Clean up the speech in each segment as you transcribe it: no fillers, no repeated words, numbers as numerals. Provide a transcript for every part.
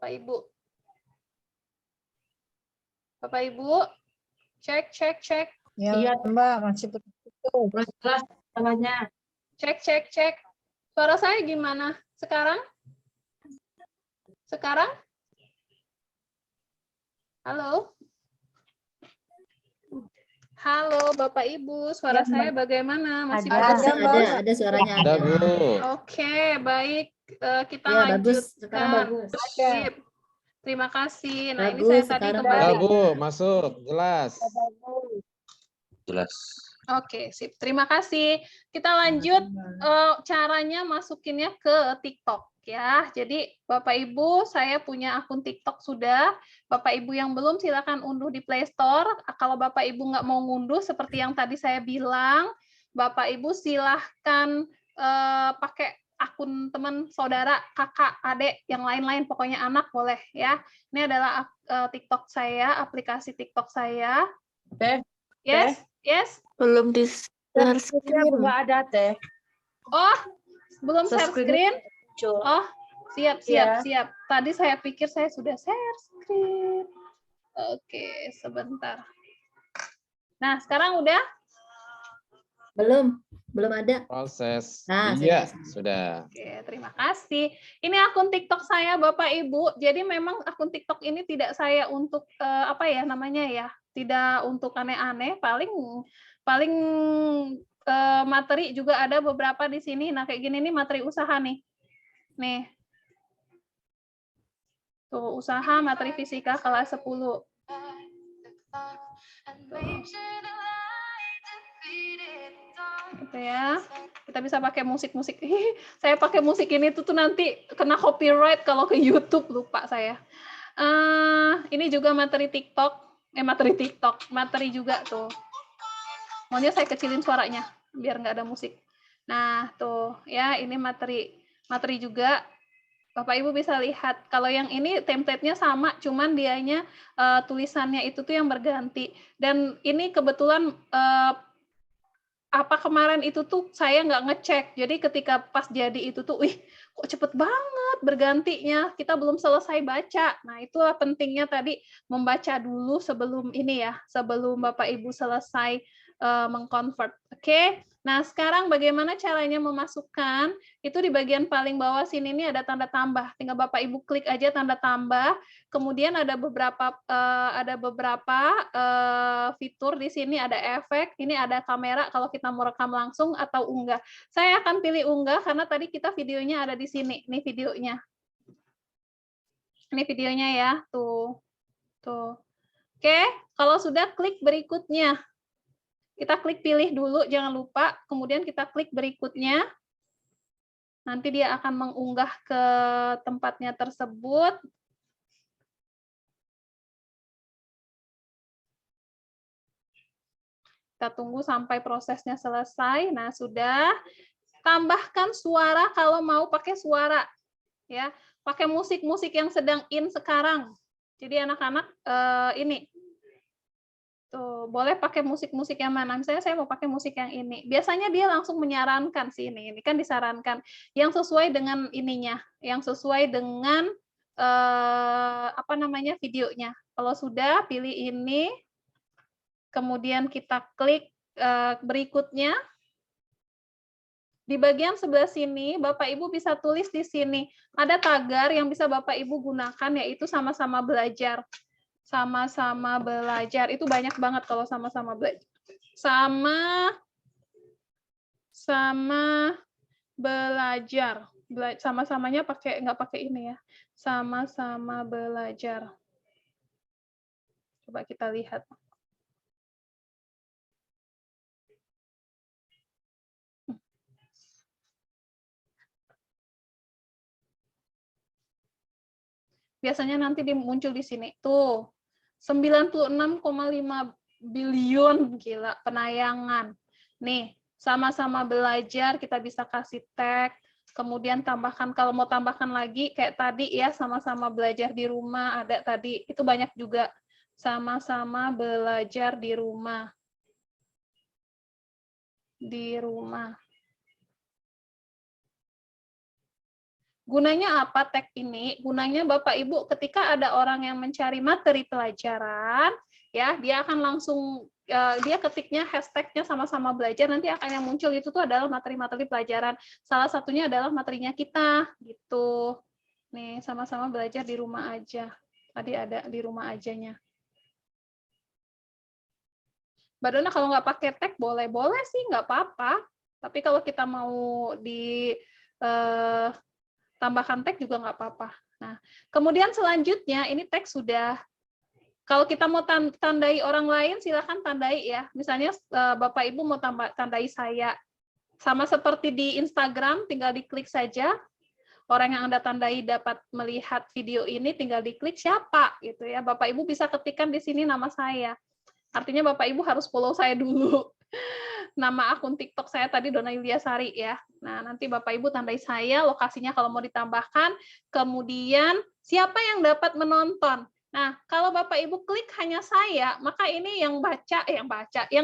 Bapak Ibu? Bapak Ibu, cek. Iya, Mbak, masih betul. Jelas salahnya. Cek. Suara saya gimana? Sekarang? Halo? Halo, Bapak Ibu, suara Ya, Mbak. saya bagaimana? Masih Ada suaranya Ada, ada. Bu. Oke, baik. Kita Ya, bagus. lanjutkan. Sekarang bagus. Sip. Terima kasih. Nah, ini Bagus, saya tadi sekarang kembali. Ya, Bu, masuk. Jelas. Jelas. Oke, sip. Terima kasih. Kita lanjut caranya masukinnya ke TikTok ya. Jadi Bapak Ibu, saya punya akun TikTok sudah. Bapak Ibu yang belum silakan unduh di Play Store. Kalau Bapak Ibu nggak mau ngunduh seperti yang tadi saya bilang, Bapak Ibu silahkan pakai akun teman, saudara, kakak, adik, yang lain-lain, pokoknya anak boleh ya. Ini adalah TikTok saya, aplikasi TikTok saya. Teh, Yes. Belum di share screen. nggak ada, Teh. Oh, belum share screen? Muncul. Oh, siap. Iya. Tadi saya pikir saya sudah share screen. Oke, sebentar. Nah, sekarang udah? Belum ada. Proses. Nah, Iya, sudah. sudah. Oke, terima kasih. Ini akun TikTok saya, Bapak Ibu. Jadi memang akun TikTok ini tidak saya untuk apa ya namanya ya? Tidak untuk aneh-aneh, paling materi juga ada beberapa di sini. Nah, kayak gini nih materi usaha nih. Nih. Tuh, usaha materi fisika kelas 10. Tuh. Gitu ya. Kita bisa pakai musik-musik. Saya pakai musik ini tuh nanti kena copyright kalau ke YouTube, lupa saya. Ini juga materi TikTok. Materi juga tuh. Maunya saya kecilin suaranya biar nggak ada musik. Nah, tuh ya, ini materi juga. Bapak Ibu bisa lihat, kalau yang ini template-nya sama, cuman dianya tulisannya itu tuh yang berganti. Dan ini kebetulan apa kemarin itu tuh saya nggak ngecek. Jadi ketika pas jadi itu tuh, kok cepet banget bergantinya. Kita belum selesai baca. Nah, itulah pentingnya tadi membaca dulu sebelum ini ya, sebelum Bapak Ibu selesai mengconvert. Oke. Nah, sekarang bagaimana caranya memasukkan? Itu di bagian paling bawah sini ini ada tanda tambah. Tinggal Bapak Ibu klik aja tanda tambah. Kemudian ada beberapa fitur di sini, ada efek, ini ada kamera kalau kita mau rekam langsung atau unggah. Saya akan pilih unggah karena tadi kita videonya ada di sini. Ini videonya. Ini videonya ya, tuh. Oke, kalau sudah klik berikutnya. Kita klik pilih dulu, jangan lupa. Kemudian kita klik berikutnya. Nanti dia akan mengunggah ke tempatnya tersebut. Kita tunggu sampai prosesnya selesai. Nah, sudah. Tambahkan suara kalau mau pakai suara. Ya, pakai musik-musik yang sedang in sekarang. Jadi anak-anak ini tuh boleh pakai musik-musik yang mana? Misalnya saya mau pakai musik yang ini. Biasanya dia langsung menyarankan sih ini. Ini kan disarankan yang sesuai dengan ininya, yang sesuai dengan apa namanya videonya. Kalau sudah pilih ini, kemudian kita klik berikutnya. Di bagian sebelah sini, Bapak Ibu bisa tulis di sini. Ada tagar yang bisa Bapak Ibu gunakan, yaitu sama-sama belajar. Sama-sama belajar. Itu banyak banget kalau sama-sama belajar. Sama belajar. Sama-samanya nggak pakai ini ya. Sama-sama belajar. Coba kita lihat. Biasanya nanti muncul di sini. Tuh, 96,5 billion, gila, penayangan. Nih, sama-sama belajar, kita bisa kasih tag, kemudian tambahkan, kalau mau tambahkan lagi, kayak tadi ya, sama-sama belajar di rumah, ada tadi, itu banyak juga. Sama-sama belajar di rumah. Gunanya apa tag ini? Gunanya Bapak Ibu ketika ada orang yang mencari materi pelajaran, ya dia akan langsung dia ketiknya hashtagnya sama-sama belajar, nanti akan yang muncul itu tuh adalah materi-materi pelajaran. Salah satunya adalah materinya kita, gitu. Nih, sama-sama belajar di rumah aja. Tadi ada di rumah ajanya. Mbak Dona kalau nggak pakai tag boleh sih, nggak apa-apa. Tapi kalau kita mau di tambahkan tag juga nggak apa-apa. Nah, kemudian selanjutnya ini tag sudah. Kalau kita mau tandai orang lain, silakan tandai ya. Misalnya Bapak Ibu mau tandai saya. Sama seperti di Instagram, tinggal diklik saja. Orang yang Anda tandai dapat melihat video ini, tinggal diklik siapa gitu ya. Bapak Ibu bisa ketikkan di sini nama saya. Artinya Bapak Ibu harus follow saya dulu. Nama akun TikTok saya tadi Dona Yulia Sari ya. Nah, nanti Bapak Ibu tandai saya, lokasinya kalau mau ditambahkan, kemudian siapa yang dapat menonton. Nah, kalau Bapak Ibu klik hanya saya, maka ini yang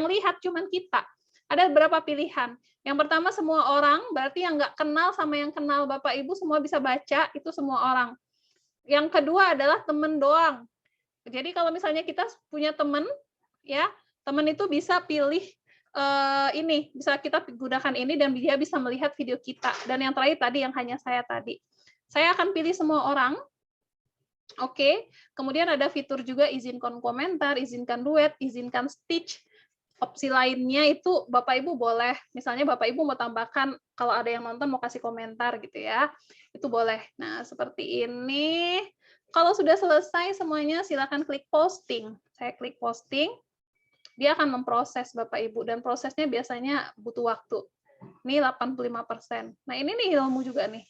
lihat cuman kita. Ada beberapa pilihan. Yang pertama semua orang, berarti yang nggak kenal sama yang kenal Bapak Ibu semua bisa baca, itu semua orang. Yang kedua adalah teman doang. Jadi kalau misalnya kita punya teman, ya teman itu bisa pilih ini, bisa kita gunakan ini dan dia bisa melihat video kita. Dan yang terakhir tadi yang hanya saya tadi. Saya akan pilih semua orang. Oke, kemudian ada fitur juga izinkan komentar, izinkan duet, izinkan stitch. Opsi lainnya itu Bapak Ibu boleh, misalnya Bapak Ibu mau tambahkan kalau ada yang nonton mau kasih komentar gitu ya, itu boleh. Nah, seperti ini. Kalau sudah selesai semuanya silakan klik posting. Saya klik posting. Dia akan memproses Bapak Ibu dan prosesnya biasanya butuh waktu. Ini 85%. Nah, ini nih ilmu juga nih.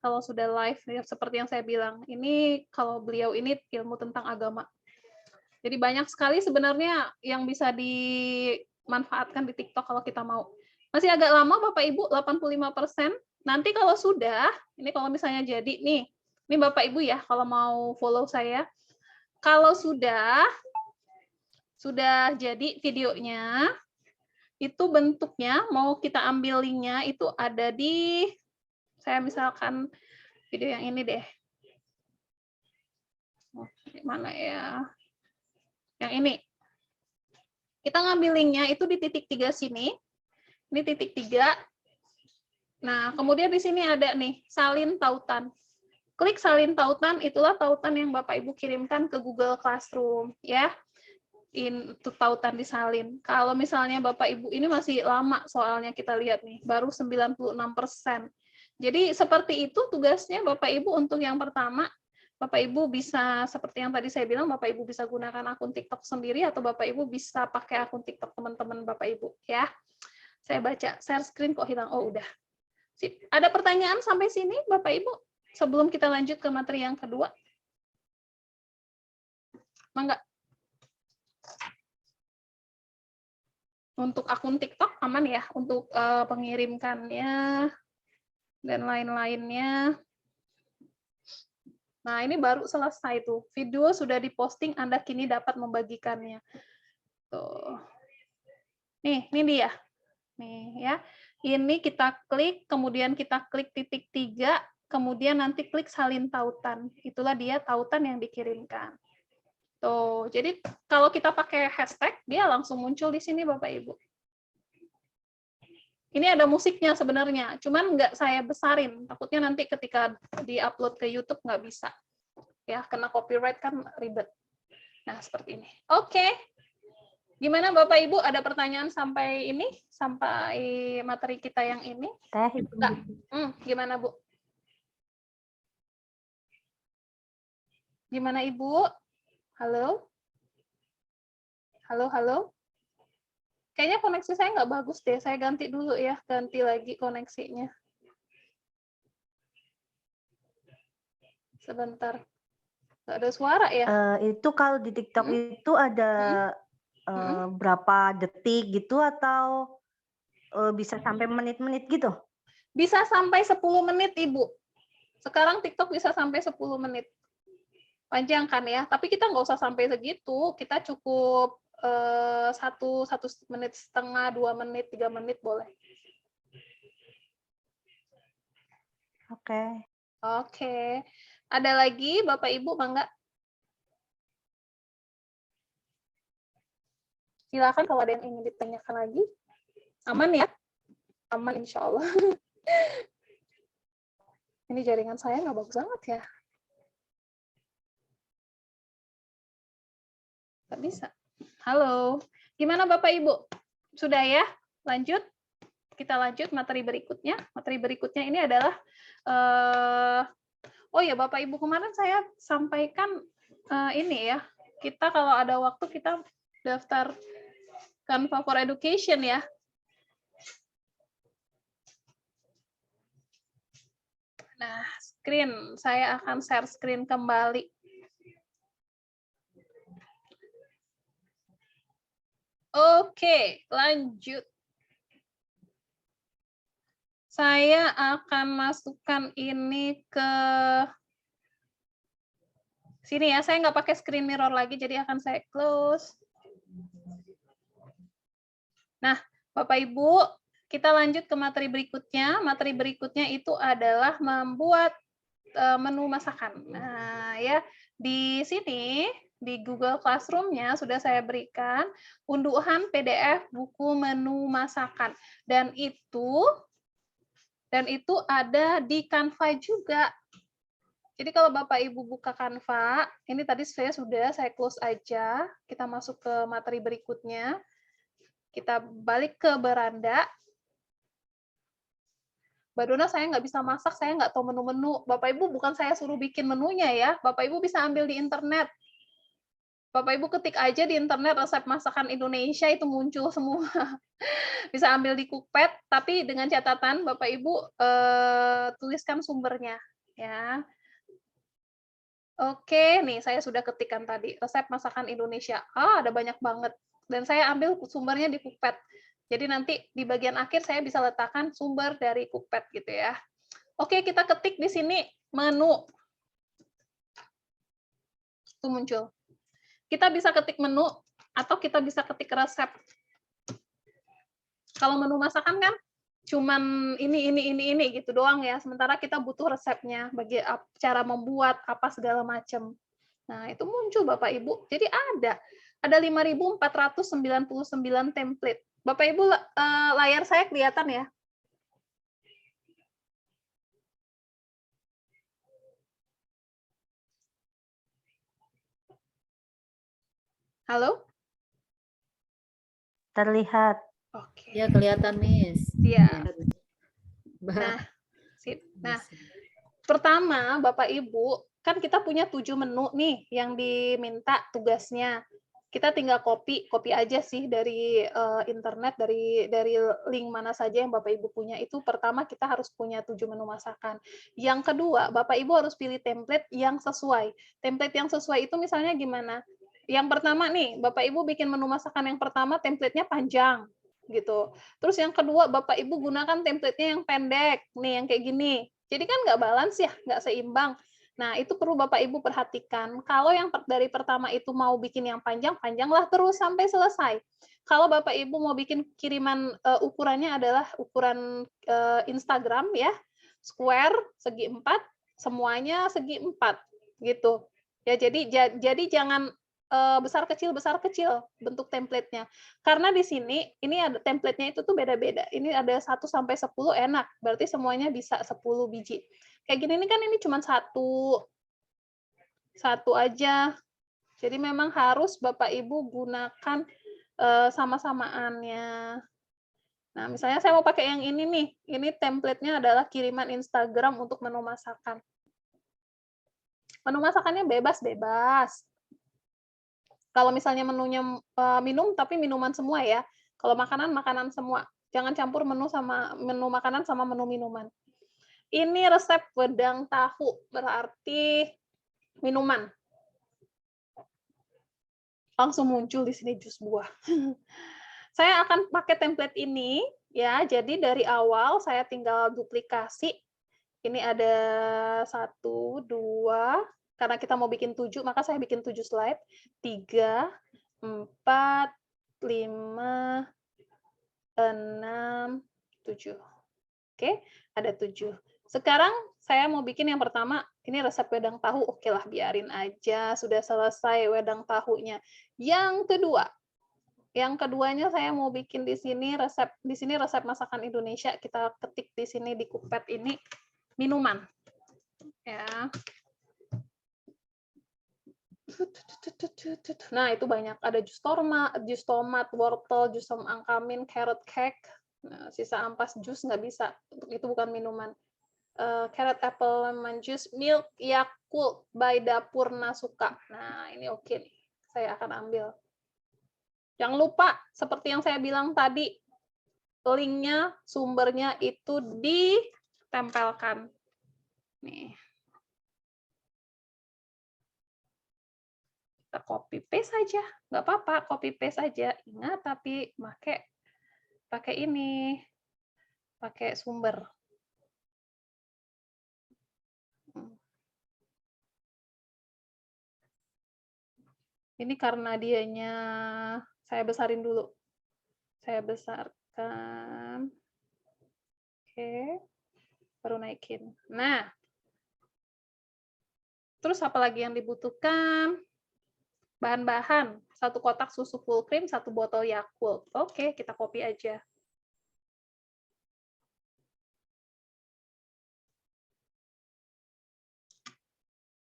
Kalau sudah live, ya, seperti yang saya bilang, ini kalau beliau ini ilmu tentang agama. Jadi banyak sekali sebenarnya yang bisa dimanfaatkan di TikTok kalau kita mau. Masih agak lama Bapak Ibu, 85%. Nanti kalau sudah, ini kalau misalnya jadi nih, ini Bapak Ibu ya, kalau mau follow saya, kalau sudah jadi videonya, itu bentuknya, mau kita ambil linknya, itu ada di, saya misalkan video yang ini deh. Mana ya? Yang ini. Kita ngambil linknya itu di titik 3 sini. Ini titik 3. Nah, kemudian di sini ada nih, salin tautan. Klik salin tautan, itulah tautan yang Bapak Ibu kirimkan ke Google Classroom. Ya, itu tautan disalin. Kalau misalnya Bapak Ibu ini masih lama soalnya kita lihat nih, baru 96%. Jadi seperti itu tugasnya Bapak Ibu untuk yang pertama. Bapak Ibu bisa, seperti yang tadi saya bilang, Bapak Ibu bisa gunakan akun TikTok sendiri atau Bapak Ibu bisa pakai akun TikTok teman-teman Bapak Ibu. Ya, saya baca, share screen kok hilang. Oh, udah. Sip. Ada pertanyaan sampai sini Bapak Ibu? Sebelum kita lanjut ke materi yang kedua. Mangga. Untuk akun TikTok aman ya, untuk pengirimkannya dan lain-lainnya. Nah, ini baru selesai tuh. Video sudah diposting, Anda kini dapat membagikannya. Tuh. Nih, ini dia. Nih ya. Ini kita klik, kemudian kita klik titik 3, kemudian nanti klik salin tautan. Itulah dia tautan yang dikirimkan. Tuh, jadi kalau kita pakai hashtag, dia langsung muncul di sini Bapak Ibu. Ini ada musiknya sebenarnya, cuman nggak saya besarin. Takutnya nanti ketika di-upload ke YouTube nggak bisa. Ya, kena copyright kan ribet. Nah, seperti ini. Oke. Gimana Bapak Ibu, ada pertanyaan sampai ini? Sampai materi kita yang ini? Gimana Bu? Gimana Ibu? Halo? Halo, halo? Kayaknya koneksi saya nggak bagus deh. Saya ganti dulu ya. Ganti lagi koneksinya. Sebentar. Nggak ada suara ya? Itu kalau di TikTok itu ada berapa detik gitu atau bisa sampai menit-menit gitu? Bisa sampai 10 menit, Ibu. Sekarang TikTok bisa sampai 10 menit. Panjang kan ya? Tapi kita nggak usah sampai segitu. Kita cukup 1 menit setengah, 2 menit, 3 menit boleh. Oke. Oke. Ada lagi Bapak Ibu, Mangga? Silakan kalau ada yang ingin ditanyakan lagi. Aman ya? Aman insya Allah. Ini jaringan saya nggak bagus banget ya. Nggak bisa. Halo. Gimana Bapak Ibu? Sudah ya? Lanjut? Kita lanjut materi berikutnya. Materi berikutnya ini adalah oh ya Bapak Ibu, kemarin saya sampaikan ini ya. Kita kalau ada waktu kita daftar Canva for Education ya. Nah, screen. Saya akan share screen kembali. Oke, lanjut. Saya akan masukkan ini ke sini ya. Saya nggak pakai screen mirror lagi, jadi akan saya close. Nah, Bapak Ibu, kita lanjut ke materi berikutnya. Materi berikutnya itu adalah membuat menu masakan. Nah, ya di sini di Google Classroom-nya sudah saya berikan unduhan PDF buku menu masakan, dan itu ada di Canva juga. Jadi kalau Bapak Ibu buka Canva, ini tadi saya close aja. Kita masuk ke materi berikutnya. Kita balik ke beranda. Mbak Dona, saya nggak bisa masak, saya nggak tahu menu-menu. Bapak Ibu, bukan saya suruh bikin menunya ya. Bapak Ibu bisa ambil di internet. Bapak Ibu ketik aja di internet resep masakan Indonesia, itu muncul semua. Bisa ambil di Cookpad, tapi dengan catatan Bapak Ibu tuliskan sumbernya. Ya. Oke, nih saya sudah ketikkan tadi, resep masakan Indonesia. Ada banyak banget. Dan saya ambil sumbernya di Cookpad. Jadi nanti di bagian akhir saya bisa letakkan sumber dari Cookpad gitu ya. Oke, kita ketik di sini menu. Itu muncul. Kita bisa ketik menu atau kita bisa ketik resep. Kalau menu masakan kan cuman ini gitu doang ya. Sementara kita butuh resepnya, bagi cara membuat apa segala macam. Nah, itu muncul Bapak Ibu. Jadi ada 5.499 template. Bapak Ibu, layar saya kelihatan ya? Halo? Terlihat. Oke. Ya, kelihatan, Miss. Siap. Bah. Nah, pertama Bapak Ibu, kan kita punya 7 menu nih yang diminta tugasnya. Kita tinggal copy aja sih dari internet, dari link mana saja yang Bapak Ibu punya. Itu pertama kita harus punya 7 menu masakan. Yang kedua, Bapak Ibu harus pilih template yang sesuai. Template yang sesuai itu misalnya gimana? Yang pertama nih, Bapak Ibu bikin menu masakan yang pertama template-nya panjang gitu. Terus yang kedua, Bapak Ibu gunakan template-nya yang pendek, nih yang kayak gini. Jadi kan nggak balance ya, nggak seimbang. Nah, itu perlu Bapak Ibu perhatikan. Kalau yang dari pertama itu mau bikin yang panjang, panjanglah terus sampai selesai. Kalau Bapak Ibu mau bikin kiriman ukurannya adalah ukuran Instagram ya, square segi 4, semuanya segi 4 gitu. Ya, jadi jangan besar kecil bentuk template-nya. Karena di sini ini ada template-nya itu tuh beda-beda. Ini ada 1 sampai 10 enak. Berarti semuanya bisa 10 biji. Kayak gini ini kan ini cuma satu aja. Jadi memang harus Bapak Ibu gunakan sama-samaannya. Nah, misalnya saya mau pakai yang ini nih. Ini template-nya adalah kiriman Instagram untuk menu masakan. Menu masakannya bebas-bebas. Kalau misalnya menunya minum, tapi minuman semua ya. Kalau makanan, makanan semua. Jangan campur menu makanan sama menu minuman. Ini resep wedang tahu, berarti minuman. Langsung muncul di sini jus buah. Saya akan pakai template ini, ya. Jadi dari awal saya tinggal duplikasi. Ini ada 1, 2, karena kita mau bikin 7, maka saya bikin 7 slide. 3, 4, 5, 6, 7. Oke, ada 7. Sekarang saya mau bikin yang pertama, ini resep wedang tahu, oke lah biarin aja, sudah selesai wedang tahunya. Yang keduanya saya mau bikin di sini resep masakan Indonesia, kita ketik di sini di Cookpad ini minuman. Ya. Nah, itu banyak. Ada jus tomat, wortel, jus angkamin, carrot cake. Nah, sisa ampas jus nggak bisa. Itu bukan minuman. Carrot apple lemon juice, milk Yakult by Dapurna Suka. Nah, ini oke nih. Saya akan ambil. Jangan lupa, seperti yang saya bilang tadi, linknya, sumbernya itu ditempelkan. Nih. Kita copy paste saja, nggak apa-apa, copy paste saja. Ingat, tapi pakai ini, pakai sumber. Ini karena dianya saya besarin dulu. Saya besarkan. Oke. Baru naikin. Nah. Terus apa lagi yang dibutuhkan? Bahan-bahan. 1 kotak susu full cream, 1 botol Yakult. Oke, kita copy aja.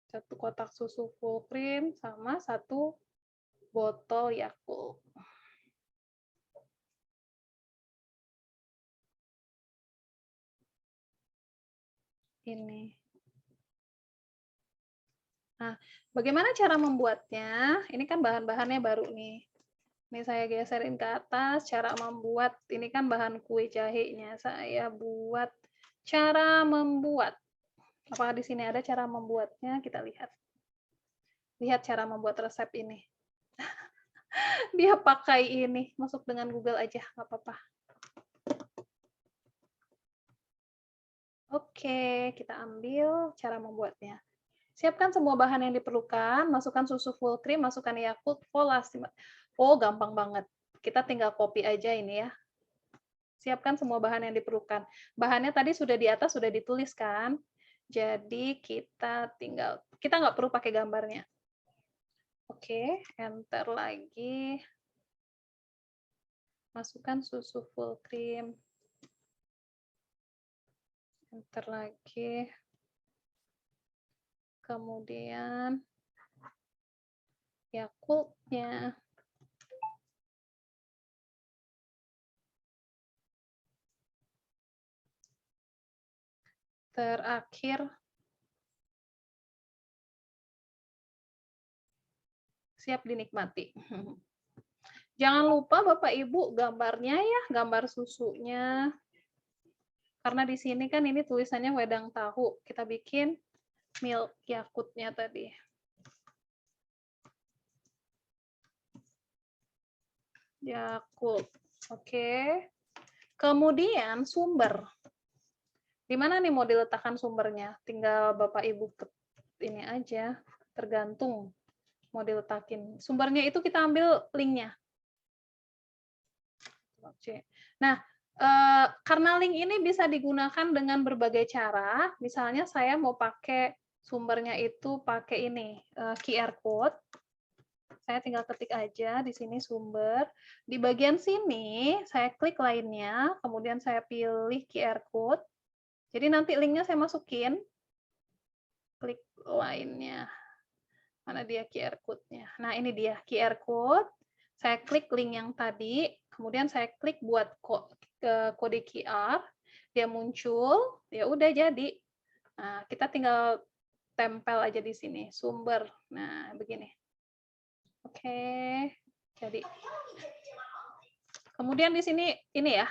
Satu kotak susu full cream sama 1 botol Yakult. Ini. Nah, bagaimana cara membuatnya? Ini kan bahan-bahannya baru nih. Ini saya geserin ke atas, cara membuat. Ini kan bahan kue jahenya. Saya buat cara membuat. Apakah di sini ada cara membuatnya? Kita lihat. Lihat cara membuat resep ini. Dia pakai ini, masuk dengan Google aja, nggak apa-apa. Oke, kita ambil cara membuatnya. Siapkan semua bahan yang diperlukan, masukkan susu full cream, masukkan Yakult, polasi. Oh, gampang banget. Kita tinggal copy aja ini ya. Siapkan semua bahan yang diperlukan. Bahannya tadi sudah di atas, sudah ditulis kan? Jadi kita nggak perlu pakai gambarnya. Oke, enter lagi. Masukkan susu full cream. Enter lagi. Kemudian Yakultnya. Terakhir siap dinikmati. Jangan lupa Bapak Ibu gambarnya ya, gambar susunya. Karena di sini kan ini tulisannya wedang tahu. Kita bikin milk Yakultnya tadi. Yakult. Oke. Kemudian sumber. Di mana nih mau diletakkan sumbernya? Tinggal Bapak Ibu ini aja, tergantung mau diletakin. Sumbernya itu kita ambil linknya. Nah, karena link ini bisa digunakan dengan berbagai cara. Misalnya saya mau pakai sumbernya itu pakai ini, QR code. Saya tinggal ketik aja di sini sumber. Di bagian sini saya klik lainnya, kemudian saya pilih QR code. Jadi nanti linknya saya masukin. Klik lainnya. Mana dia QR code-nya? Nah, ini dia QR code. Saya klik link yang tadi, kemudian saya klik buat kode QR, dia muncul, ya udah jadi. Nah, kita tinggal tempel aja di sini, sumber. Nah, begini. Oke, jadi. Kemudian di sini, ini ya,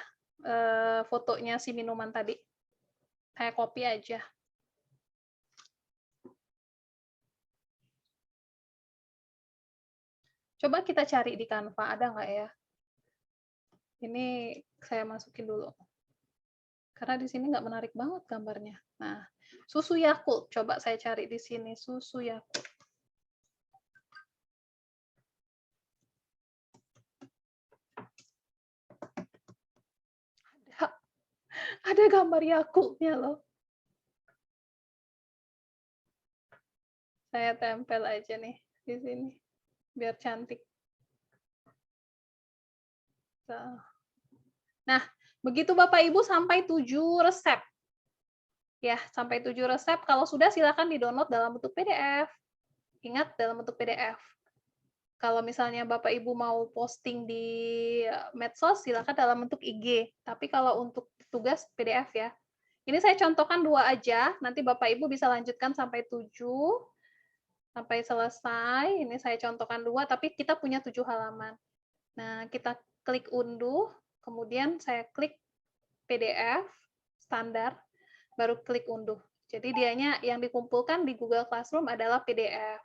fotonya si minuman tadi. Saya copy aja. Coba kita cari di Canva, ada nggak ya? Ini saya masukin dulu. Karena di sini nggak menarik banget gambarnya. Nah, susu Yakult. Coba saya cari di sini, susu Yakult. Ada gambar Yakultnya loh. Saya tempel aja nih di sini biar cantik. Tuh. Nah, begitu Bapak Ibu sampai 7 resep. Ya, sampai 7 resep. Kalau sudah silakan di-download dalam bentuk PDF. Ingat dalam bentuk PDF. Kalau misalnya Bapak Ibu mau posting di medsos, silakan dalam bentuk IG. Tapi kalau untuk tugas PDF ya. Ini saya contohkan 2 aja. Nanti Bapak Ibu bisa lanjutkan sampai 7. Sampai selesai. Ini saya contohkan 2, tapi kita punya 7 halaman. Nah, kita klik unduh, kemudian saya klik PDF standar, baru klik unduh. Jadi dianya yang dikumpulkan di Google Classroom adalah PDF.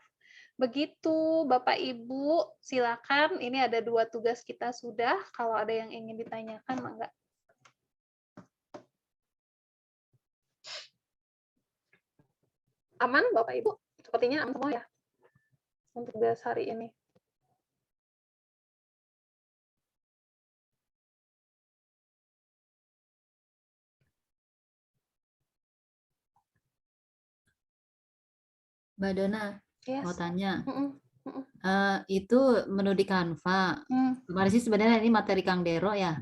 Begitu Bapak Ibu, silakan. Ini ada 2 tugas kita sudah. Kalau ada yang ingin ditanyakan, mangga. Aman Bapak Ibu? Sepertinya aman semua ya untuk tugas hari ini. Mbak Dona, Yes. mau tanya. Mm-mm. Itu menu di Canva. Kemarin sih sebenarnya ini materi Kang Dero ya.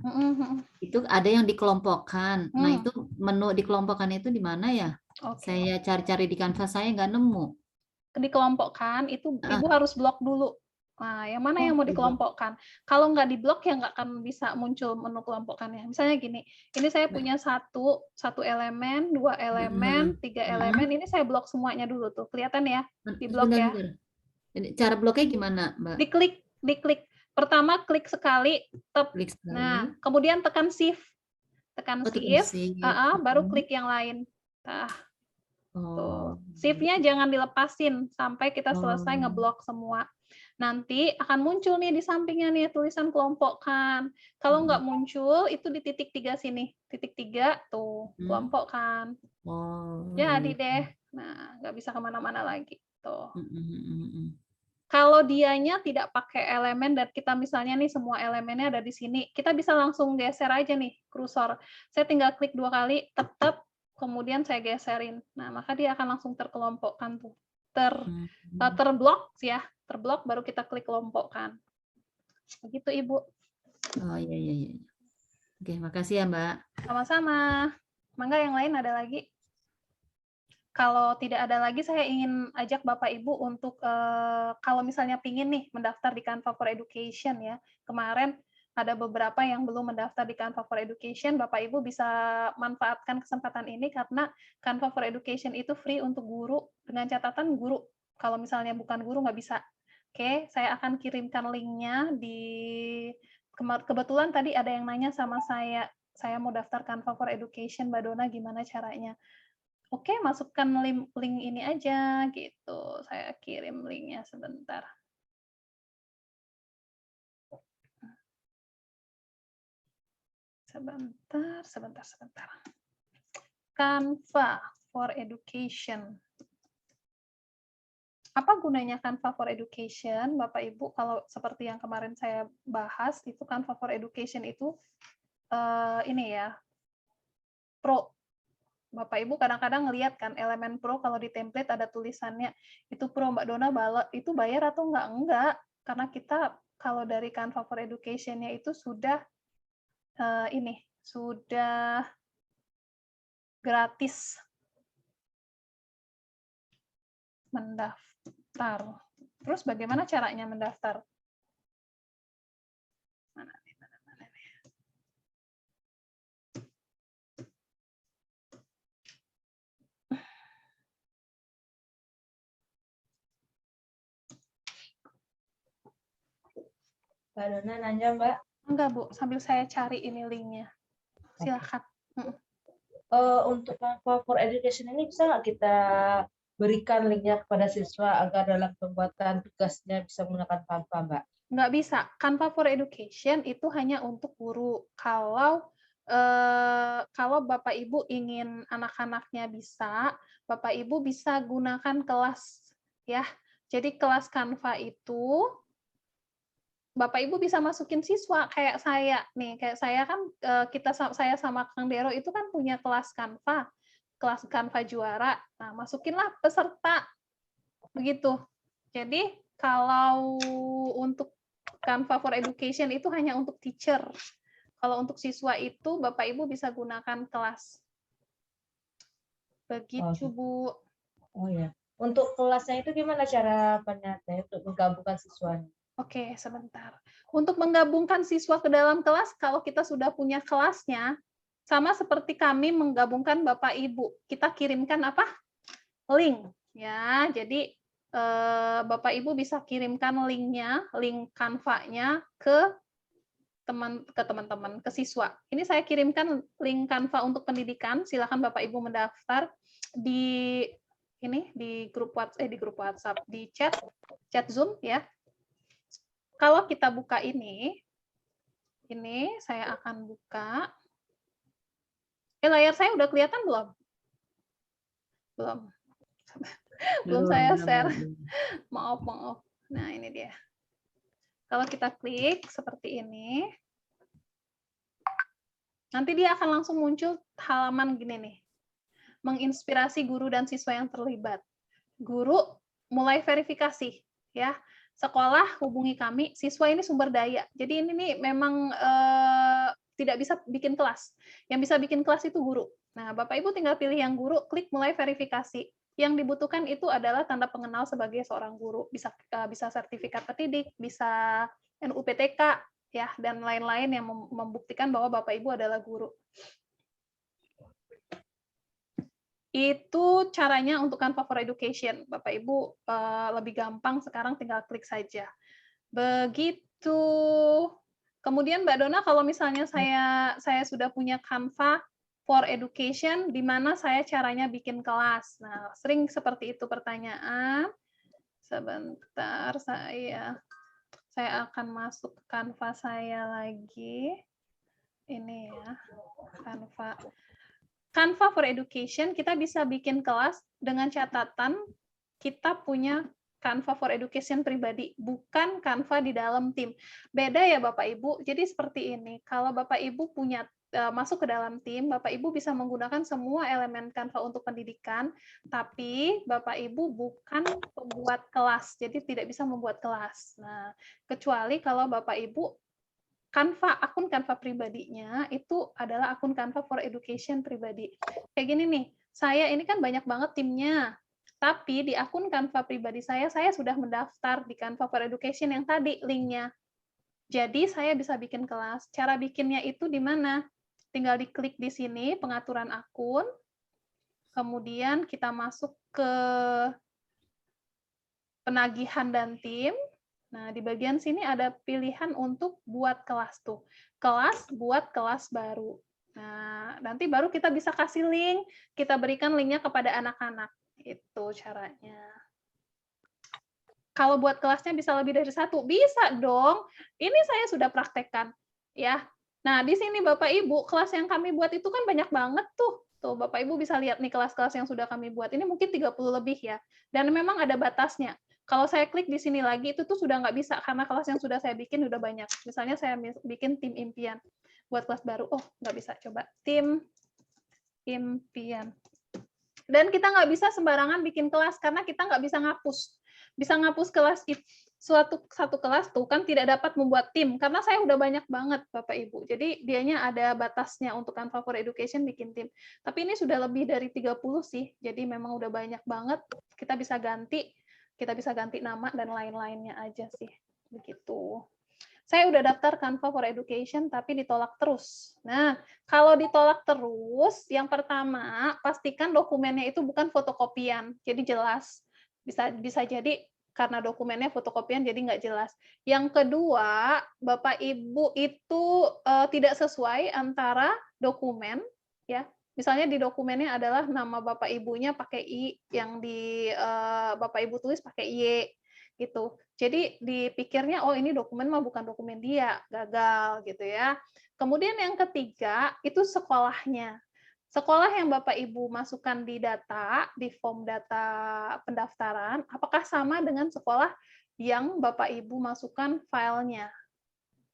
Itu ada yang dikelompokkan. Nah, itu menu dikelompokkan itu di mana ya? Oke. Saya cari-cari di Canva saya nggak nemu. Dikelompokkan itu Ibu harus blok dulu. Nah, yang mana yang mau dikelompokkan? Kalau nggak diblok ya nggak akan bisa muncul menu kelompokannya. Misalnya gini, ini saya punya satu elemen, 2 elemen, 3 elemen. Ini saya blok semuanya dulu tuh. Kelihatan ya? Di blok ya. Cara bloknya gimana, Mbak? Diklik. Pertama klik sekali, Klik sekali. Nah, kemudian tekan shift. Tekan shift, baru klik yang lain. Nah, tuh. Shift-nya jangan dilepasin sampai kita selesai ngeblok semua. Nanti akan muncul nih di sampingnya nih tulisan kelompokkan. Kalau nggak muncul, itu di titik 3 sini. Titik 3, tuh, kelompokkan. Jadi deh. Nah, nggak bisa kemana-mana lagi. Tuh. Kalau dianya tidak pakai elemen dan kita misalnya nih semua elemennya ada di sini, kita bisa langsung geser aja nih kursor. Saya tinggal klik 2 kali, tetap, kemudian saya geserin. Nah, maka dia akan langsung terkelompokkan tuh. Terblok ya, terblok baru kita klik kelompokkan. Begitu Ibu. Oh iya. Oke, makasih ya Mbak. Sama-sama. Mangga yang lain ada lagi? Kalau tidak ada lagi, saya ingin ajak Bapak Ibu untuk kalau misalnya pingin nih mendaftar di Canva for Education ya. Kemarin ada beberapa yang belum mendaftar di Canva for Education. Bapak Ibu bisa manfaatkan kesempatan ini karena Canva for Education itu free untuk guru dengan catatan guru. Kalau misalnya bukan guru nggak bisa. Oke, saya akan kirimkan linknya di kebetulan tadi ada yang nanya sama saya mau daftar Canva for Education, Mbak Dona gimana caranya? Oke, masukkan link ini aja gitu. Saya kirim linknya sebentar. Sebentar. Canva for Education. Apa gunanya Canva for Education, Bapak Ibu? Kalau seperti yang kemarin saya bahas, itu Canva for Education itu ini ya, Pro. Bapak Ibu kadang-kadang ngelihat kan elemen Pro kalau di template ada tulisannya itu Pro, Mbak Dona itu bayar atau enggak? Enggak, karena kita kalau dari Canva for Education-nya itu sudah sudah gratis mendaftar. Terus bagaimana caranya mendaftar? Mana nih? Mbak Dona nanya, Mbak. Enggak, Bu. Sambil saya cari ini linknya. Silakan. Untuk Canva for Education ini bisa nggak kita berikan linknya kepada siswa agar dalam pembuatan tugasnya bisa menggunakan Canva, Mbak? Nggak bisa. Canva for Education itu hanya untuk guru. Kalau Bapak Ibu ingin anak-anaknya bisa, Bapak Ibu bisa gunakan kelas ya. Jadi kelas Canva itu Bapak Ibu bisa masukin siswa kayak saya nih, kayak saya kan saya sama Kang Dero itu kan punya kelas Canva juara. Nah, masukinlah peserta Begitu. Jadi kalau untuk Canva for Education itu hanya untuk teacher. Kalau untuk siswa itu Bapak Ibu bisa gunakan kelas. Begitu, Bu. Oh ya. Untuk kelasnya itu gimana cara penyampaian untuk menggabungkan siswanya? Oke, sebentar. Untuk menggabungkan siswa ke dalam kelas, kalau kita sudah punya kelasnya, sama seperti kami menggabungkan Bapak Ibu. Kita kirimkan apa? Link. Ya, jadi Bapak Ibu bisa kirimkan linknya, link Canva-nya ke teman-teman, ke siswa. Ini saya kirimkan link Canva untuk pendidikan. Silakan Bapak Ibu mendaftar di di grup WhatsApp, di chat Zoom ya. Kalau kita buka ini saya akan buka. Layar saya udah kelihatan belum? Belum. Belum saya share. Maaf. Nah, ini dia. Kalau kita klik seperti ini, nanti dia akan langsung muncul halaman gini nih. Menginspirasi guru dan siswa yang terlibat. Guru mulai verifikasi ya. Sekolah hubungi kami, siswa ini sumber daya. Jadi ini nih memang tidak bisa bikin kelas. Yang bisa bikin kelas itu guru. Nah, Bapak Ibu tinggal pilih yang guru, klik mulai verifikasi. Yang dibutuhkan itu adalah tanda pengenal sebagai seorang guru. Bisa sertifikat pendidik, bisa NUPTK ya, dan lain-lain yang membuktikan bahwa Bapak Ibu adalah guru. Itu caranya untuk Canva for Education. Bapak Ibu lebih gampang sekarang tinggal klik saja. Begitu. Kemudian Mbak Dona, kalau misalnya saya sudah punya Canva for Education, di mana saya caranya bikin kelas. Nah, sering seperti itu pertanyaan. Sebentar, saya akan masuk ke Canva saya lagi. Ini ya, Canva for Education, kita bisa bikin kelas dengan catatan kita punya Canva for Education pribadi, bukan Canva di dalam tim. Beda ya Bapak Ibu, jadi seperti ini. Kalau Bapak Ibu punya masuk ke dalam tim, Bapak Ibu bisa menggunakan semua elemen Canva untuk pendidikan, tapi Bapak Ibu bukan pembuat kelas, jadi tidak bisa membuat kelas. Nah, kecuali kalau Bapak Ibu akun Canva pribadinya itu adalah akun Canva for Education pribadi. Kayak gini nih, saya ini kan banyak banget timnya, tapi di akun Canva pribadi saya sudah mendaftar di Canva for Education yang tadi linknya. Jadi saya bisa bikin kelas. Cara bikinnya itu di mana? Tinggal diklik di sini, pengaturan akun, kemudian kita masuk ke penagihan dan tim. Nah, di bagian sini ada pilihan untuk buat kelas tuh. Kelas, buat kelas baru. Nah, nanti baru kita bisa kasih link, kita berikan linknya kepada anak-anak. Itu caranya. Kalau buat kelasnya bisa lebih dari satu, bisa dong. Ini saya sudah praktekkan. Ya. Nah, di sini Bapak Ibu, kelas yang kami buat itu kan banyak banget tuh. Tuh, Bapak Ibu bisa lihat nih kelas-kelas yang sudah kami buat. Ini mungkin 30 lebih ya. Dan memang ada batasnya. Kalau saya klik di sini lagi, itu tuh sudah nggak bisa, karena kelas yang sudah saya bikin udah banyak. Misalnya saya bikin tim impian. Buat kelas baru, oh nggak bisa, coba. Tim impian. Dan kita nggak bisa sembarangan bikin kelas, karena kita nggak bisa ngapus. Bisa ngapus kelas itu. Satu kelas tuh kan tidak dapat membuat tim, karena saya udah banyak banget, Bapak Ibu. Jadi dianya ada batasnya untuk Canva for Education bikin tim. Tapi ini sudah lebih dari 30 sih, jadi memang udah banyak banget. Kita bisa ganti nama dan lain-lainnya aja sih. Begitu. Saya udah daftar Canva for Education, tapi ditolak terus. Nah, kalau ditolak terus, yang pertama, pastikan dokumennya itu bukan fotokopian, jadi jelas. Bisa jadi karena dokumennya fotokopian, jadi nggak jelas. Yang kedua, Bapak Ibu itu tidak sesuai antara dokumen, ya. Misalnya di dokumennya adalah nama Bapak Ibunya pakai I, yang di Bapak Ibu tulis pakai Y, gitu. Jadi dipikirnya, oh ini dokumen mah bukan dokumen dia, gagal gitu ya. Kemudian yang ketiga, itu sekolahnya. Sekolah yang Bapak Ibu masukkan di data, di form data pendaftaran, apakah sama dengan sekolah yang Bapak Ibu masukkan filenya?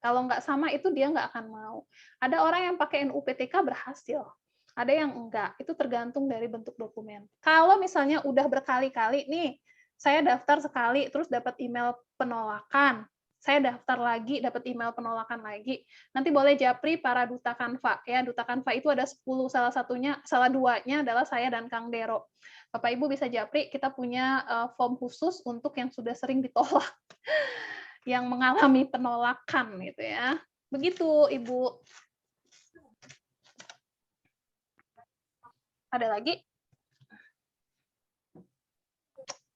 Kalau nggak sama, itu dia nggak akan mau. Ada orang yang pakai NUPTK berhasil. Ada yang enggak, itu tergantung dari bentuk dokumen. Kalau misalnya udah berkali-kali nih, saya daftar sekali, terus dapat email penolakan. Saya daftar lagi, dapat email penolakan lagi. Nanti boleh japri para duta Canva. Ya, duta Canva itu ada 10, salah duanya adalah saya dan Kang Dero. Bapak Ibu bisa japri, kita punya form khusus untuk yang sudah sering ditolak, yang mengalami penolakan gitu ya. Begitu, Ibu. Ada lagi?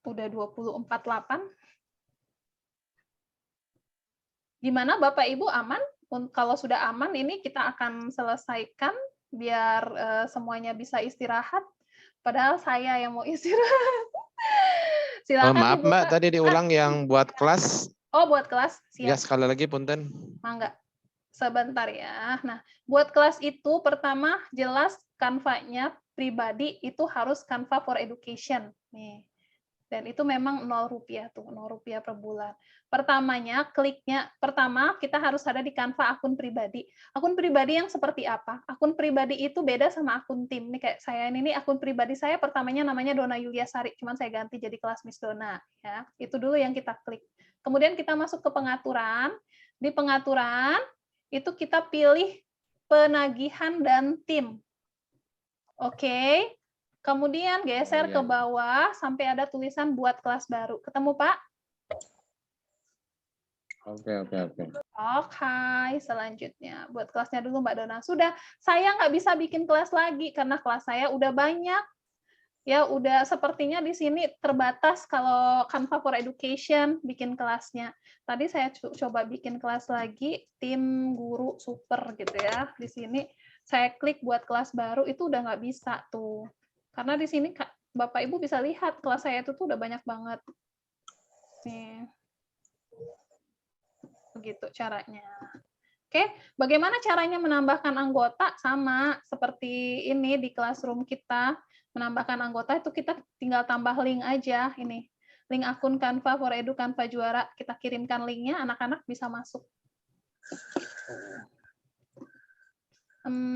Udah 24:08. Gimana Bapak Ibu, aman? Kalau sudah aman, ini kita akan selesaikan biar semuanya bisa istirahat. Padahal saya yang mau istirahat. Silakan Maaf Ibu, Mbak, Kak. tadi diulang yang buat kelas. Oh, buat kelas? Siap. Ya, sekali lagi punten. Mangga. Sebentar ya. Nah, buat kelas itu pertama jelas Canva-nya pribadi itu harus Canva for Education. Nih. Dan itu memang Rp0 tuh, Rp0 per bulan. Pertama kita harus ada di Canva akun pribadi. Akun pribadi yang seperti apa? Akun pribadi itu beda sama akun tim. Nih kayak saya ini akun pribadi saya pertamanya namanya Dona Yulia Sari, cuman saya ganti jadi kelas Miss Dona ya. Itu dulu yang kita klik. Kemudian kita masuk ke pengaturan. Di pengaturan itu kita pilih penagihan dan tim. Oke. Kemudian geser ke bawah sampai ada tulisan buat kelas baru. Ketemu, Pak? Oke. Oke, selanjutnya. Buat kelasnya dulu, Mbak Dona. Sudah, saya nggak bisa bikin kelas lagi karena kelas saya udah banyak. Ya, udah sepertinya di sini terbatas kalau Canva for Education bikin kelasnya. Tadi saya coba bikin kelas lagi, tim guru super gitu ya. Di sini saya klik buat kelas baru, itu udah nggak bisa tuh. Karena di sini Bapak Ibu bisa lihat kelas saya itu tuh udah banyak banget. Nih. Begitu caranya. Oke, bagaimana caranya menambahkan anggota? Sama seperti ini di classroom kita. Menambahkan anggota itu kita tinggal tambah link aja. Ini, link akun Canva for Edu, Canva Juara. Kita kirimkan linknya, anak-anak bisa masuk.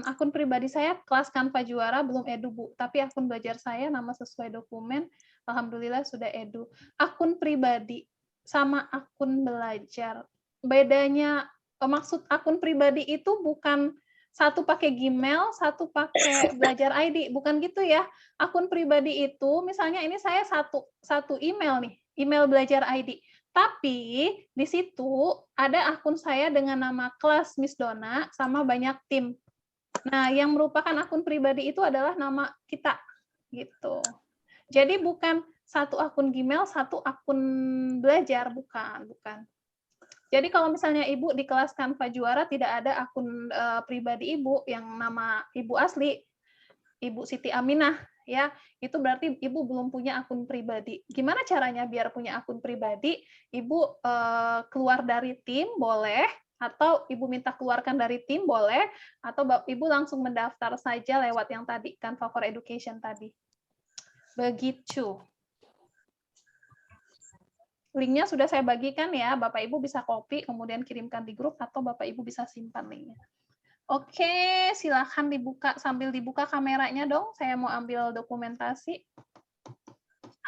Akun pribadi saya kelas Canva Juara belum Edu, Bu. Tapi akun belajar saya nama sesuai dokumen, alhamdulillah sudah Edu. Akun pribadi sama akun belajar. Bedanya, maksud akun pribadi itu bukan satu pakai Gmail, satu pakai Belajar ID, bukan gitu ya. Akun pribadi itu, misalnya ini saya satu email nih, email Belajar ID. Tapi di situ ada akun saya dengan nama kelas Miss Dona sama banyak tim. Nah, yang merupakan akun pribadi itu adalah nama kita, gitu. Jadi bukan satu akun Gmail, satu akun belajar, bukan. Jadi kalau misalnya Ibu di kelas Canva Juara tidak ada akun pribadi Ibu yang nama Ibu asli, Ibu Siti Aminah, ya, itu berarti Ibu belum punya akun pribadi. Gimana caranya biar punya akun pribadi? Ibu keluar dari tim, boleh. Atau Ibu minta keluarkan dari tim, boleh. Atau Ibu langsung mendaftar saja lewat yang tadi, Canva for Education tadi. Begitu. Linknya sudah saya bagikan ya, Bapak Ibu bisa copy, kemudian kirimkan di grup, atau Bapak Ibu bisa simpan linknya. Oke, silakan dibuka, sambil dibuka kameranya dong, saya mau ambil dokumentasi.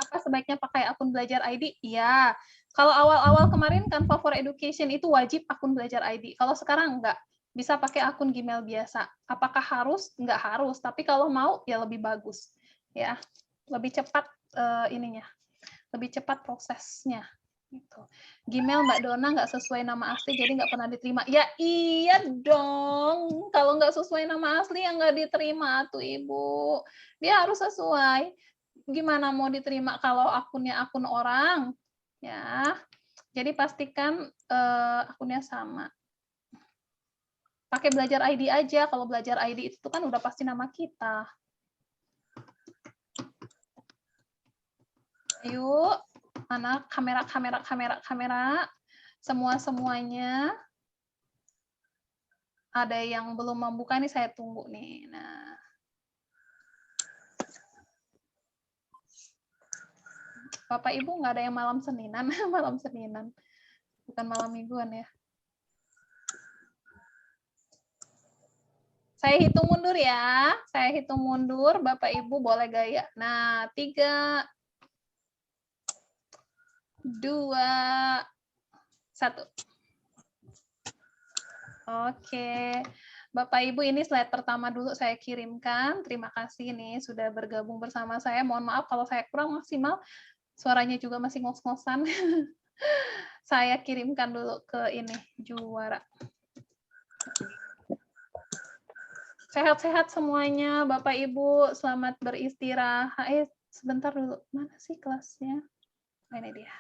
Apa sebaiknya pakai akun Belajar ID? Iya. Kalau awal-awal kemarin Canva for Education itu wajib akun Belajar ID. Kalau sekarang enggak, bisa pakai akun Gmail biasa. Apakah harus? Enggak harus, tapi kalau mau ya lebih bagus. Ya, lebih cepat ininya. Lebih cepat prosesnya. Gitu. Gmail Mbak Dona nggak sesuai nama asli, jadi nggak pernah diterima. Ya iya dong. Kalau nggak sesuai nama asli, yang nggak diterima tuh Ibu. Dia harus sesuai. Gimana mau diterima kalau akunnya akun orang? Ya, jadi pastikan akunnya sama. Pakai Belajar ID aja. Kalau Belajar ID itu kan udah pasti nama kita. Ayo, mana kamera. Semuanya. Ada yang belum membuka nih, saya tunggu nih. Nah. Bapak Ibu nggak ada yang malam Seninan, malam Seninan. Bukan malam mingguan ya. Saya hitung mundur ya. Saya hitung mundur, Bapak Ibu boleh gaya. Nah, 3, 2, 1. Oke. Bapak Ibu, ini slide pertama dulu saya kirimkan. Terima kasih nih sudah bergabung bersama saya. Mohon maaf kalau saya kurang maksimal. Suaranya juga masih ngos-ngosan. Saya kirimkan dulu ke ini, Juara. Sehat-sehat semuanya, Bapak Ibu. Selamat beristirahat. Sebentar dulu. Mana sih kelasnya? Oh, ini dia.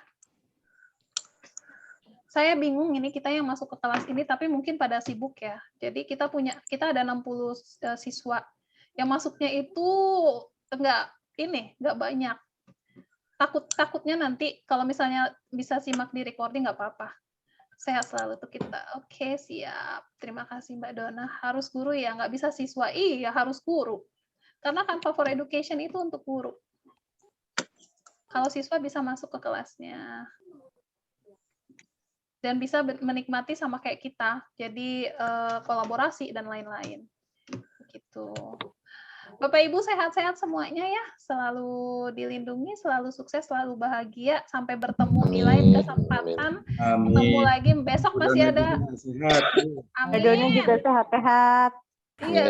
Saya bingung ini kita yang masuk ke kelas ini tapi mungkin pada sibuk ya. Jadi kita ada 60 siswa. Yang masuknya itu enggak banyak. Takutnya nanti kalau misalnya bisa simak di recording nggak apa-apa. Sehat selalu tuh kita. Oke, siap. Terima kasih Mbak Dona. Harus guru ya, nggak bisa siswa. Iya, harus guru. Karena Canva for Education itu untuk guru. Kalau siswa bisa masuk ke kelasnya. Dan bisa menikmati sama kayak kita, jadi kolaborasi dan lain-lain. Gitu. Bapak Ibu sehat-sehat semuanya ya, selalu dilindungi, selalu sukses, selalu bahagia, sampai bertemu di lain kesempatan. Ketemu lagi besok masih ada. Dona juga sehat-sehat. Iya,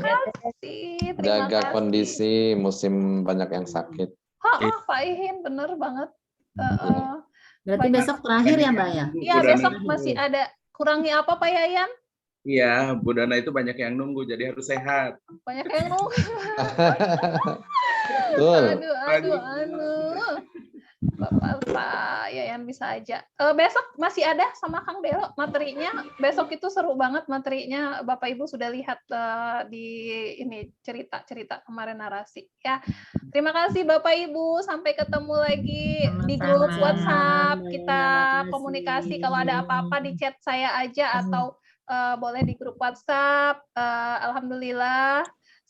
terima kasih. Jaga kondisi musim banyak yang sakit. Pak Ihin, bener banget. Berarti besok terakhir ya Mbak ya? Iya, besok masih ada. Kurangi apa Pak Yayan? Iya, Bu Dona itu banyak yang nunggu, jadi harus sehat. Banyak yang nunggu. Aduh. Bapak Yayan bisa aja. Besok masih ada sama Kang Delo materinya. Besok itu seru banget materinya. Bapak Ibu sudah lihat di ini cerita kemarin narasi. Ya, terima kasih Bapak Ibu. Sampai ketemu lagi di grup WhatsApp. Kita komunikasi. Kalau ada apa-apa di chat saya aja atau boleh di grup WhatsApp. Alhamdulillah.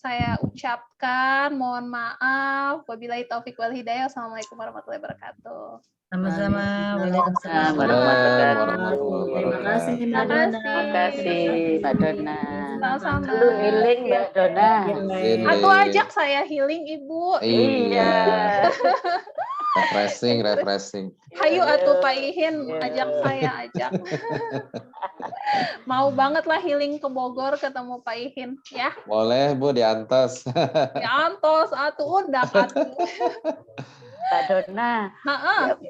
Saya ucapkan mohon maaf. Wabillahi taufik wal hidayah. Assalamualaikum warahmatullahi wabarakatuh. Sama-sama. Waalaikumsalam warahmatullahi wabarakatuh. Terima kasih Mbak Dona. Terima kasih Mbak Dona. Sama-sama. Lu healing Mbak Dona. Atau ajak saya healing Ibu. Iya. Refreshing. Hayu atuh Pak Ihin, ajak saya ajak. Mau banget lah healing ke Bogor ketemu Pak Ihin, ya. Boleh Bu, diantos. Diantos, atuh udah atuh. Mbak Dona,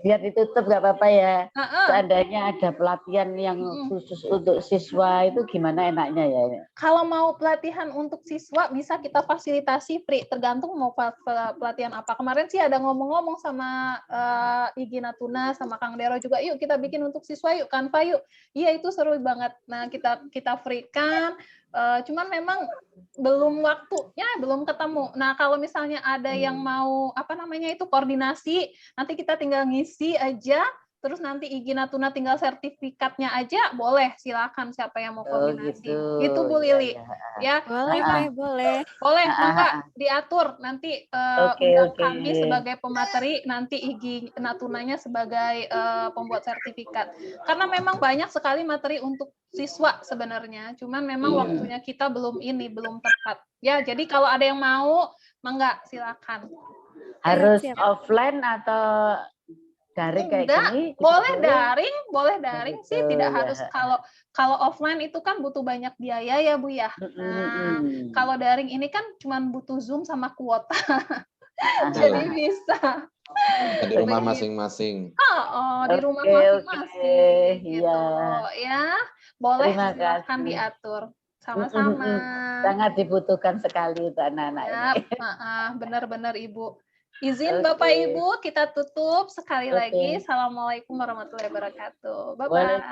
biar ditutup nggak apa-apa ya. Seandainya ada pelatihan yang khusus untuk siswa itu gimana enaknya ya? Kalau mau pelatihan untuk siswa bisa kita fasilitasi free, tergantung mau pelatihan apa. Kemarin sih ada ngomong-ngomong sama Igi Natuna sama Kang Dero juga, yuk kita bikin untuk siswa yuk, Canva yuk. Iya itu seru banget. Nah kita free kan. Cuman memang belum waktunya, belum ketemu. Nah, kalau misalnya ada yang mau koordinasi, nanti kita tinggal ngisi aja, terus nanti Igi Natuna tinggal sertifikatnya aja, boleh, silakan siapa yang mau koordinasi. Itu Bu Lili. Ya. Boleh. Boleh, maka diatur nanti undang kami sebagai pemateri, nanti Igi Natunanya sebagai pembuat sertifikat. Karena memang banyak sekali materi untuk siswa sebenarnya, cuman memang waktunya kita belum tepat. Ya, jadi kalau ada yang mau, mangga silakan. Harus offline atau daring kayak gini? Boleh daring sih, tidak harus. Kalau offline itu kan butuh banyak biaya ya Bu ya. Nah, kalau daring ini kan cuman butuh Zoom sama kuota. Jadi bisa. Di rumah masing-masing. Di rumah masing-masing. Gitu ya. Boleh, silakan diatur. Sama-sama. Sangat dibutuhkan sekali untuk anak-anak ini. Benar-benar Ibu. Izin Bapak Ibu, kita tutup sekali lagi. Assalamualaikum warahmatullahi wabarakatuh. Bye-bye.